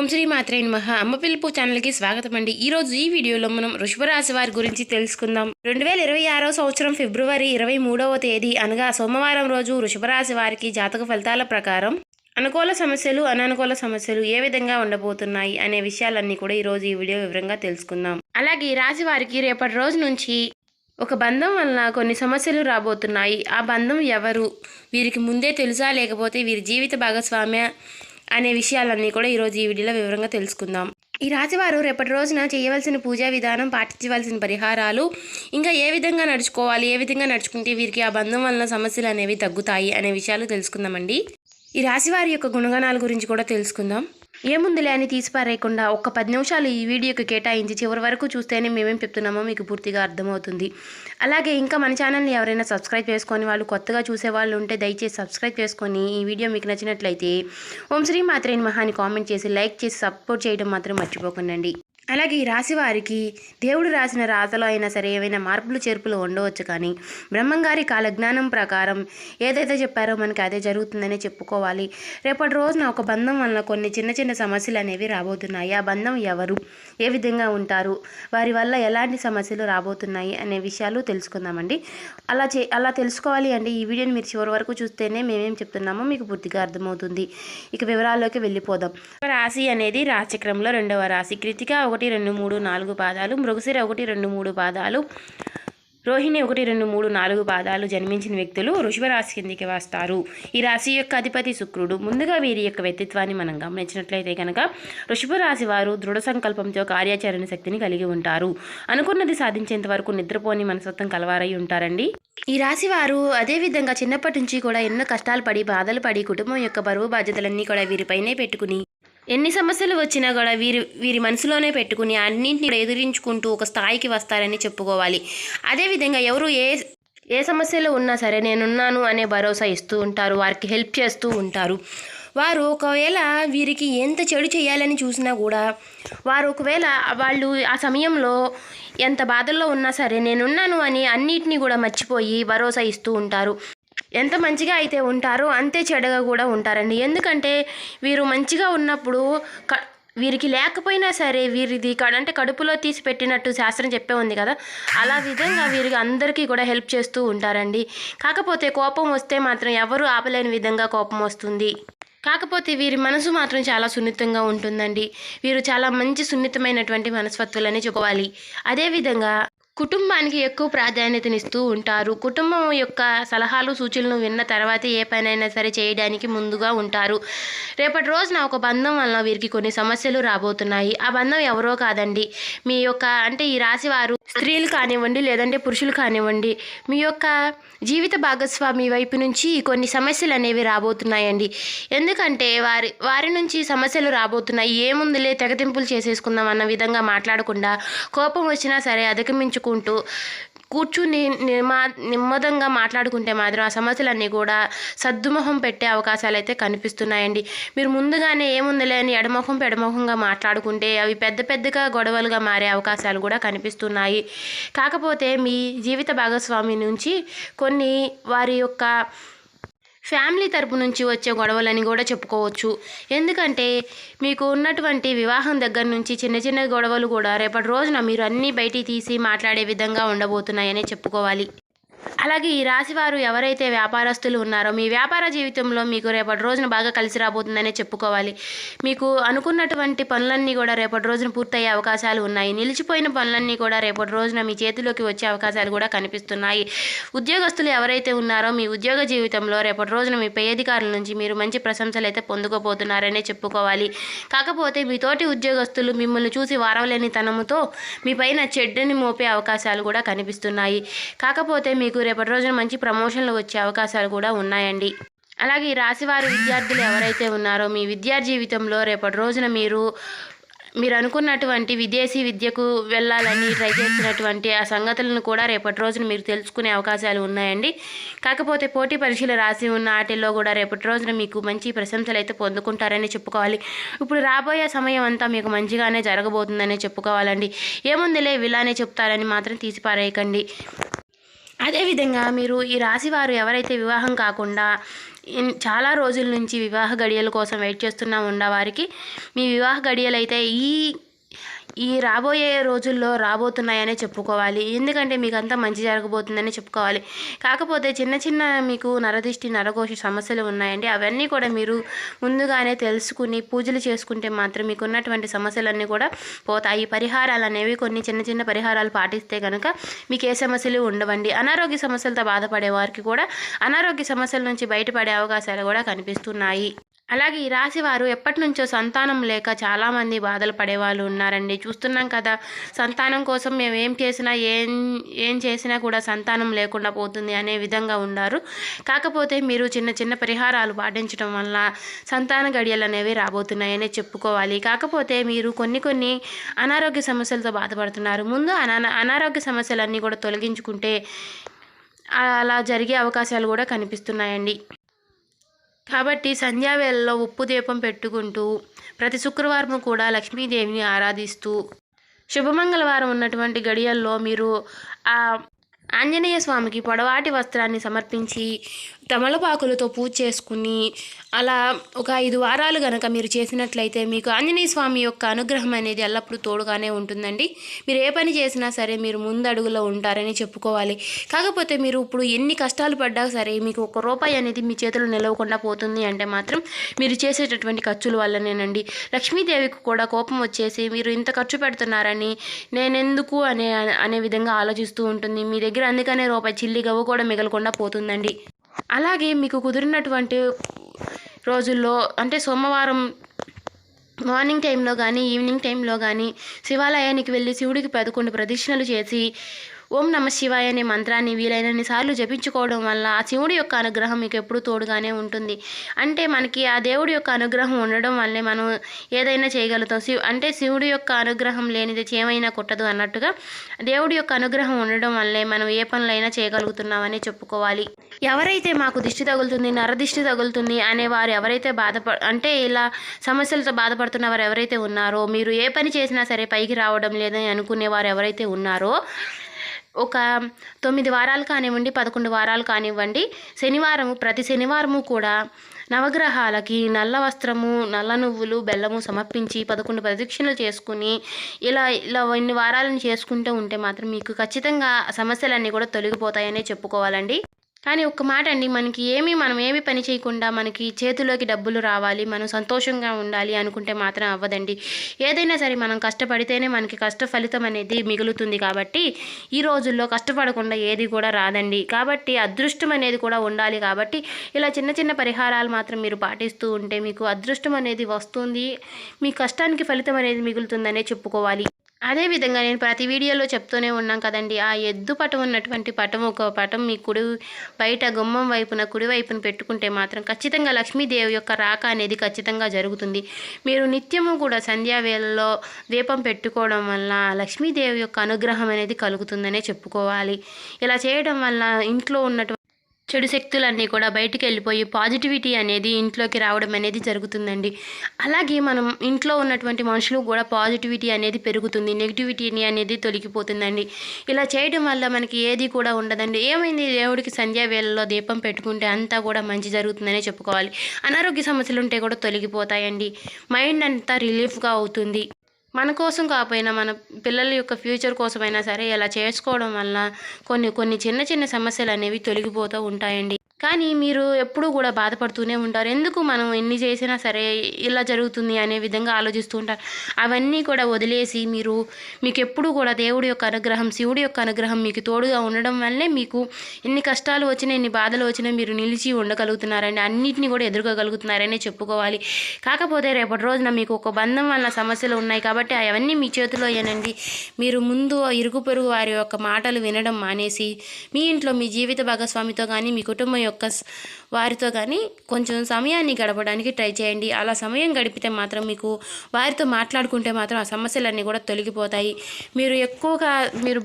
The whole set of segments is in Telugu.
ఓం శ్రీ మాత్రే నమః. అమ్మ పిలుపు ఛానల్కి స్వాగతం అండి. ఈరోజు ఈ వీడియోలో మనం వృషభ రాశి వారి గురించి తెలుసుకుందాం. 2026 సంవత్సరం ఫిబ్రవరి 23వ తేదీ అనగా సోమవారం రోజు వృషభ రాశి వారికి జాతక ఫలితాల ప్రకారం అనుకూల సమస్యలు అననుకూల సమస్యలు ఏ విధంగా ఉండబోతున్నాయి అనే విషయాలన్నీ కూడా ఈరోజు ఈ వీడియో వివరంగా తెలుసుకుందాం. అలాగే ఈ రాశి వారికి రేపటి రోజు నుంచి ఒక బంధం వలన కొన్ని సమస్యలు రాబోతున్నాయి. ఆ బంధం ఎవరు, వీరికి ముందే తెలుసా లేకపోతే వీరి జీవిత భాగస్వామ్య అనే విషయాలన్నీ కూడా ఈరోజు ఈ వీడియోలో వివరంగా తెలుసుకుందాం. ఈ రాశివారు రేపటి రోజున చేయవలసిన పూజా విధానం, పాటించవలసిన పరిహారాలు, ఇంకా ఏ విధంగా నడుచుకోవాలి, ఏ విధంగా నడుచుకుంటే వీరికి ఆ బంధం వలన సమస్యలు అనేవి తగ్గుతాయి అనే విషయాలు తెలుసుకుందామండి. ఈ రాశివారి యొక్క గుణగణాల గురించి కూడా తెలుసుకుందాం. ఏముందిలే అని తీసిపారేయకుండా ఒక్క 10 నిమిషాలు ఈ వీడియోకి కేటాయించి చివరి వరకు చూస్తేనే మేమేం చెప్తున్నామో మీకు పూర్తిగా అర్థమవుతుంది. అలాగే ఇంకా మన ఛానల్ని ఎవరైనా సబ్స్క్రైబ్ చేసుకొని వాళ్ళు కొత్తగా చూసే వాళ్ళు ఉంటే దయచేసి సబ్స్క్రైబ్ చేసుకొని ఈ వీడియో మీకు నచ్చినట్లయితే ఓం శ్రీ మాత్రే నమః అని కామెంట్ చేసి లైక్ చేసి సపోర్ట్ చేయడం మాత్రం మర్చిపోకండి. అలాగే ఈ రాశి వారికి దేవుడు రాసిన రాతలో అయినా సరే ఏవైనా మార్పులు చేర్పులు ఉండవచ్చు, కానీ బ్రహ్మంగారి కాలజ్ఞానం ప్రకారం ఏదైతే చెప్పారో మనకి అదే జరుగుతుందనే చెప్పుకోవాలి. రేపటి రోజున ఒక బంధం వలన కొన్ని చిన్న చిన్న సమస్యలు అనేవి రాబోతున్నాయి. ఆ బంధం ఎవరు, ఏ విధంగా ఉంటారు, వారి వల్ల ఎలాంటి సమస్యలు రాబోతున్నాయి అనే విషయాలు తెలుసుకుందామండి. అలా తెలుసుకోవాలి అంటే ఈ వీడియోని మీరు చివరి వరకు చూస్తేనే మేమేం చెప్తున్నామో మీకు పూర్తిగా అర్థమవుతుంది. ఇక వివరాల్లోకి వెళ్ళిపోదాం. రాశి అనేది రాశిచక్రంలో 2వ రాశి. కృతిక 1, 2, 3, 4 పాదాలు, మృగశిర 1, 2, 3 పాదాలు, రోహిణి 1, 2, 3, 4 పాదాలు జన్మించిన వ్యక్తులు వృషభ రాశి కిందికి వస్తారు. ఈ రాశి యొక్క అధిపతి శుక్రుడు. ముందుగా వీరి యొక్క వ్యక్తిత్వాన్ని మనం గమనించినట్లయితే కనుక వృషభ రాశి వారు దృఢ సంకల్పంతో కార్యాచరణ శక్తిని కలిగి ఉంటారు. అనుకున్నది సాధించేంత వరకు నిద్రపోని మనస్తత్వం కలవారై ఉంటారండి. ఈ రాశి వారు అదేవిధంగా చిన్నప్పటి నుంచి కూడా ఎన్నో కష్టాలు పడి, బాధలు పడి, కుటుంబం యొక్క బరువు బాధ్యతలన్నీ కూడా వీరిపైనే పెట్టుకుని, ఎన్ని సమస్యలు వచ్చినా కూడా వీరి మనసులోనే పెట్టుకుని అన్నింటినీ ఎదిరించుకుంటూ ఒక స్థాయికి వస్తారని చెప్పుకోవాలి. అదేవిధంగా ఎవరు ఏ సమస్యలు ఉన్నా సరే నేనున్నాను అనే భరోసా ఇస్తూ ఉంటారు, వారికి హెల్ప్ చేస్తూ ఉంటారు. వారు ఒకవేళ వీరికి ఎంత చెడు చేయాలని చూసినా కూడా వాళ్ళు ఆ సమయంలో ఎంత బాధల్లో ఉన్నా సరే నేనున్నాను అని అన్నిటినీ కూడా మర్చిపోయి భరోసా ఇస్తూ ఉంటారు. ఎంత మంచిగా అయితే ఉంటారో అంతే చెడుగా కూడా ఉంటారండి. ఎందుకంటే వీరు మంచిగా ఉన్నప్పుడు వీరికి లేకపోయినా సరే వీరిది అంటే కడుపులో తీసి పెట్టినట్టు శాస్త్రం చెప్పే ఉంది కదా, అలా విధంగా వీరికి అందరికీ కూడా హెల్ప్ చేస్తూ ఉంటారండి. కాకపోతే కోపం వస్తే మాత్రం ఎవరు ఆపలేని విధంగా కోపం వస్తుంది. కాకపోతే వీరి మనసు మాత్రం చాలా సున్నితంగా ఉంటుందండి. వీరు చాలా మంచి సున్నితమైనటువంటి మనస్తత్వాలని చెప్పుకోవాలి. అదేవిధంగా కుటుంబానికి ఎక్కువ ప్రాధాన్యతనిస్తూ ఉంటారు. కుటుంబం యొక్క సలహాలు సూచనలు విన్న తర్వాత ఏ పనైనా సరే చేయడానికి ముందుగా ఉంటారు. రేపటి రోజున ఒక బంధం వలన వీరికి కొన్ని సమస్యలు రాబోతున్నాయి. ఆ బంధం ఎవరో కాదండి, మీ యొక్క అంటే ఈ రాశి వారు స్త్రీలు కానివ్వండి లేదంటే పురుషులు కానివ్వండి, మీ యొక్క జీవిత భాగస్వామి వైపు నుంచి కొన్ని సమస్యలు అనేవి రాబోతున్నాయండి. ఎందుకంటే వారి నుంచి సమస్యలు రాబోతున్నాయి. ఏముందిలే తెగతింపులు చేసేసుకుందాం అన్న విధంగా మాట్లాడకుండా కోపం వచ్చినా సరే అధిగమించుకుంటూ కూర్చుని నెమ్మదంగా మాట్లాడుకుంటే మాత్రం ఆ సమస్యలన్నీ కూడా సద్దుమొహం పెట్టే అవకాశాలు అయితే కనిపిస్తున్నాయండి. మీరు ముందుగానే ఏముందిలే అని ఎడమొహం పెడమొహంగా మాట్లాడుకుంటే అవి పెద్దగా గొడవలుగా మారే అవకాశాలు కూడా కనిపిస్తున్నాయి. కాకపోతే మీ జీవిత భాగస్వామి నుంచి కొన్ని వారి యొక్క ఫ్యామిలీ తరపు నుంచి వచ్చే గొడవలని కూడా చెప్పుకోవచ్చు. ఎందుకంటే మీకు ఉన్నటువంటి వివాహం దగ్గర నుంచి చిన్న గొడవలు కూడా రేపటి రోజున మీరు అన్నీ బయటికి తీసి మాట్లాడే విధంగా ఉండబోతున్నాయనే చెప్పుకోవాలి. అలాగే ఈ రాశివారు ఎవరైతే వ్యాపారస్తులు ఉన్నారో మీ వ్యాపార జీవితంలో మీకు రేపటి రోజున బాగా కలిసి రాబోతుందనే చెప్పుకోవాలి. మీకు అనుకున్నటువంటి పనులన్నీ కూడా రేపటి రోజున పూర్తయ్యే అవకాశాలు ఉన్నాయి. నిలిచిపోయిన పనులన్నీ కూడా రేపటి రోజున మీ చేతిలోకి వచ్చే అవకాశాలు కూడా కనిపిస్తున్నాయి. ఉద్యోగస్తులు ఎవరైతే ఉన్నారో మీ ఉద్యోగ జీవితంలో రేపటి రోజున మీ పై అధికారుల నుంచి మీరు మంచి ప్రశంసలు అయితే పొందుకోబోతున్నారనే చెప్పుకోవాలి. కాకపోతే మీ తోటి ఉద్యోగస్తులు మిమ్మల్ని చూసి వారవలేని తనముతో మీ పైన చెడ్డని మోపే అవకాశాలు కూడా కనిపిస్తున్నాయి. కాకపోతే మీకు రేపటి రోజున మంచి ప్రమోషన్లు వచ్చే అవకాశాలు కూడా ఉన్నాయండి. అలాగే ఈ రాశివారి విద్యార్థులు ఎవరైతే ఉన్నారో మీ విద్యా జీవితంలో రేపటి రోజున మీరు అనుకున్నటువంటి విదేశీ విద్యకు వెళ్ళాలని ట్రై చేస్తున్నటువంటి ఆ సంగతులను కూడా రేపటి రోజున మీరు తెలుసుకునే అవకాశాలు ఉన్నాయండి. కాకపోతే పోటీ పరీక్షలు రాసి ఉన్న వాటిల్లో కూడా రేపటి రోజున మీకు మంచి ప్రశంసలు అయితే పొందుకుంటారని చెప్పుకోవాలి. ఇప్పుడు రాబోయే సమయం అంతా మీకు మంచిగానే జరగబోతుందని చెప్పుకోవాలండి. ఏముందిలే ఇలానే చెప్తారని మాత్రం తీసిపారేయకండి. అదేవిధంగా మీరు ఈ రాశివారు ఎవరైతే వివాహం కాకుండా చాలా రోజుల నుంచి వివాహ గడియల కోసం వెయిట్ చేస్తున్నా ఉన్నవారికి మీ వివాహ గడియలు అయితే ఈ రాబోయే రోజుల్లో రాబోతున్నాయనే చెప్పుకోవాలి. ఎందుకంటే మీకు అంతా మంచి జరగబోతుందని చెప్పుకోవాలి. కాకపోతే చిన్న చిన్న మీకు నరదిష్టి నరఘోష సమస్యలు ఉన్నాయండి. అవన్నీ కూడా మీరు ముందుగానే తెలుసుకుని పూజలు చేసుకుంటే మాత్రం మీకు ఉన్నటువంటి సమస్యలన్నీ కూడా పోతాయి. పరిహారాలు అనేవి కొన్ని చిన్న చిన్న పరిహారాలు పాటిస్తే కనుక మీకు ఏ సమస్యలు ఉండవండి. అనారోగ్య సమస్యలతో బాధపడే వారికి కూడా అనారోగ్య సమస్యల నుంచి బయటపడే అవకాశాలు కూడా కనిపిస్తున్నాయి. అలాగే ఈ రాశి వారు ఎప్పటి నుంచో సంతానం లేక చాలామంది బాధలు పడేవాళ్ళు ఉన్నారండి. చూస్తున్నాం కదా, సంతానం కోసం మేము ఏం చేసినా కూడా సంతానం లేకుండా పోతుంది అనే విధంగా ఉన్నారు. కాకపోతే మీరు చిన్న చిన్న పరిహారాలు పాటించడం వల్ల సంతాన గడియలు అనేవి రాబోతున్నాయనే చెప్పుకోవాలి. కాకపోతే మీరు కొన్ని అనారోగ్య సమస్యలతో బాధపడుతున్నారు. ముందు అనారోగ్య సమస్యలన్నీ కూడా తొలగించుకుంటే అలా జరిగే అవకాశాలు కూడా కనిపిస్తున్నాయండి. కాబట్టి సంధ్యావేళలో ఉప్పు దీపం పెట్టుకుంటూ ప్రతి శుక్రవారం కూడా లక్ష్మీదేవిని ఆరాధిస్తూ శుభమంగళవారం ఉన్నటువంటి గడియల్లో మీరు ఆ ఆంజనేయ స్వామికి పొడవాటి వస్త్రాన్ని సమర్పించి తమలపాకులతో పూజ చేసుకుని అలా ఒక 5 వారాలు గనక మీరు చేసినట్లయితే మీకు ఆంజనేయ స్వామి యొక్క అనుగ్రహం అనేది ఎల్లప్పుడూ తోడుగానే ఉంటుందండి. మీరు ఏ పని చేసినా సరే మీరు ముందడుగులో ఉంటారని చెప్పుకోవాలి. కాకపోతే మీరు ఇప్పుడు ఎన్ని కష్టాలు పడ్డా సరే మీకు ₹1 అనేది మీ చేతులు నిలవకుండా పోతుంది అంటే మాత్రం మీరు చేసేటటువంటి ఖర్చుల వల్లనేనండి. లక్ష్మీదేవికి కూడా కోపం వచ్చేసి మీరు ఇంత ఖర్చు పెడుతున్నారని నేనెందుకు అనే విధంగా ఆలోచిస్తూ ఉంటుంది. మీ దగ్గర అందుకనే రూపాయి చిల్లి గవ్వ కూడా మిగలకుండా పోతుందండి. అలాగే మీకు కుదిరినటువంటి రోజుల్లో అంటే సోమవారం మార్నింగ్ టైంలో కానీ ఈవినింగ్ టైంలో కానీ శివాలయానికి వెళ్ళి శివుడికి 11 ప్రదక్షిణలు చేసి ఓం నమ శివాయ అనే మంత్రాన్ని వీలైనన్ని సార్లు జపించుకోవడం వల్ల ఆ శివుడి యొక్క అనుగ్రహం మీకు ఎప్పుడూ తోడుగానే ఉంటుంది. అంటే మనకి ఆ దేవుడి యొక్క అనుగ్రహం ఉండడం వల్లే మనం ఏదైనా చేయగలుగుతాం. అంటే శివుడి యొక్క అనుగ్రహం లేనిది చేమైనా కుట్టదు అన్నట్టుగా దేవుడి యొక్క అనుగ్రహం ఉండడం వల్లే మనం ఏ పనులైనా చేయగలుగుతున్నామని చెప్పుకోవాలి. ఎవరైతే మాకు దిష్టి తగులుతుంది నరదిష్టి తగులుతుంది అనేవారు ఎవరైతే అంటే ఇలా సమస్యలతో బాధపడుతున్న వారు ఎవరైతే ఉన్నారో, మీరు ఏ పని చేసినా సరే పైకి రావడం లేదని అనుకునేవారు ఎవరైతే ఉన్నారో, ఒక 9 వారాలు కానివ్వండి 11 వారాలు కానివ్వండి ప్రతి శనివారము కూడా నవగ్రహాలకి నల్ల వస్త్రము నల్ల నువ్వులు బెల్లము సమర్పించి 11 ప్రదక్షిణలు చేసుకుని ఇలా ఇన్ని వారాలను చేసుకుంటూ ఉంటే మాత్రం మీకు ఖచ్చితంగా సమస్యలన్నీ కూడా తొలగిపోతాయనే చెప్పుకోవాలండి. కానీ ఒక్క మాట అండి, మనం ఏమి పని చేయకుండా మనకి చేతిలోకి డబ్బులు రావాలి, మనం సంతోషంగా ఉండాలి అనుకుంటే మాత్రం అవ్వదండి. ఏదైనా సరే మనం కష్టపడితేనే మనకి కష్ట ఫలితం అనేది మిగులుతుంది. కాబట్టి ఈ రోజుల్లో కష్టపడకుండా ఏది కూడా రాదండి. కాబట్టి అదృష్టం అనేది కూడా ఉండాలి. కాబట్టి ఇలా చిన్న చిన్న పరిహారాలు మాత్రం మీరు పాటిస్తూ ఉంటే మీకు అదృష్టం అనేది వస్తుంది, మీ కష్టానికి ఫలితం అనేది మిగులుతుందనే చెప్పుకోవాలి. అదేవిధంగా నేను ప్రతి వీడియోలో చెప్తూనే ఉన్నాం కదండి, ఆ ఎద్దు పటం ఉన్నటువంటి ఒక పటం మీ బయట గుమ్మం వైపున కుడి వైపున పెట్టుకుంటే మాత్రం ఖచ్చితంగా లక్ష్మీదేవి యొక్క రాక అనేది ఖచ్చితంగా జరుగుతుంది. మీరు నిత్యము కూడా సంధ్యావేళలో దీపం పెట్టుకోవడం వల్ల లక్ష్మీదేవి యొక్క అనుగ్రహం అనేది కలుగుతుందనే చెప్పుకోవాలి. ఇలా చేయడం వల్ల ఇంట్లో ఉన్నటువంటి చెడు శక్తులన్నీ కూడా బయటికి వెళ్ళిపోయి పాజిటివిటీ అనేది ఇంట్లోకి రావడం అనేది జరుగుతుందండి. అలాగే మనం ఇంట్లో ఉన్నటువంటి మనుషులు కూడా పాజిటివిటీ అనేది పెరుగుతుంది, నెగిటివిటీ అనేది తొలగిపోతుందండి. ఇలా చేయడం వల్ల మనకి ఏది కూడా ఉండదండి. ఏమైంది, దేవుడికి సంధ్యావేళలో దీపం పెట్టుకుంటే అంతా కూడా మంచి జరుగుతుందనే చెప్పుకోవాలి. అనారోగ్య సమస్యలు ఉంటే కూడా తొలగిపోతాయండి. మైండ్ అంతా రిలీఫ్గా అవుతుంది. మన కోసం కాకపోయినా మన పిల్లల యొక్క ఫ్యూచర్ కోసమైనా సరే ఇలా చేసుకోవడం వల్ల కొన్ని చిన్న చిన్న సమస్యలు అనేవి తొలగిపోతూ ఉంటాయండి. కానీ మీరు ఎప్పుడూ కూడా బాధపడుతూనే ఉంటారు. ఎందుకు మనం ఎన్ని చేసినా సరే ఇలా జరుగుతుంది అనే విధంగా ఆలోచిస్తూ ఉంటారు. అవన్నీ కూడా వదిలేసి మీకు ఎప్పుడూ కూడా దేవుడి యొక్క అనుగ్రహం శివుడి యొక్క అనుగ్రహం మీకు తోడుగా ఉండడం వల్లే మీకు ఎన్ని కష్టాలు వచ్చినా ఎన్ని బాధలు వచ్చినా మీరు నిలిచి ఉండగలుగుతున్నారండి. అన్నిటిని కూడా ఎదుర్కోగలుగుతున్నారనే చెప్పుకోవాలి. కాకపోతే రేపటి రోజున మీకు ఒక బంధం వల్ల సమస్యలు ఉన్నాయి కాబట్టి అవన్నీ మీ చేతిలో ఏనండి. మీరు ముందు ఇరుగు పొరుగు వారి యొక్క మాటలు వినడం మానేసి మీ ఇంట్లో మీ జీవిత భాగస్వామితో కానీ మీ కుటుంబం యొక్క వారితో కానీ కొంచెం సమయాన్ని గడపడానికి ట్రై చేయండి. అలా సమయం గడిపితే మాత్రం మీకు వారితో మాట్లాడుకుంటే మాత్రం ఆ సమస్యలన్నీ కూడా తొలగిపోతాయి. మీరు ఎక్కువగా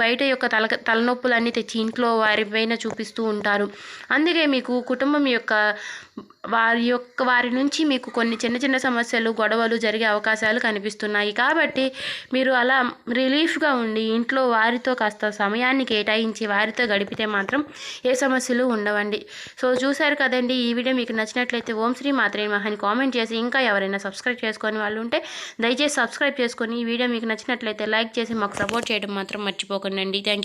బయట యొక్క తలనొప్పులన్నీ తెచ్చి ఇంట్లో వారి పైన చూపిస్తూ ఉంటారు. అందుకే మీకు కుటుంబం యొక్క వారి నుంచి మీకు కొన్ని చిన్న చిన్న సమస్యలు గొడవలు జరిగే అవకాశాలు కనిపిస్తున్నాయి. కాబట్టి మీరు అలా రిలీఫ్గా ఉండి ఇంట్లో వారితో కాస్త సమయాన్ని కేటాయించి వారితో గడిపితే మాత్రం ఏ సమస్యలు ఉండవండి. సో చూశారు కదండి, ఈ వీడియో మీకు నచ్చినట్లయితే ఓం శ్రీ మాత్రే నమః అని కామెంట్ చేసి, ఇంకా ఎవరైనా సబ్స్క్రైబ్ చేసుకొని వాళ్ళు ఉంటే దయచేసి సబ్స్క్రైబ్ చేసుకొని, ఈ వీడియో మీకు నచ్చినట్లయితే లైక్ చేసి మాకు సపోర్ట్ చేయడం మాత్రం మర్చిపోకండి. Thank you.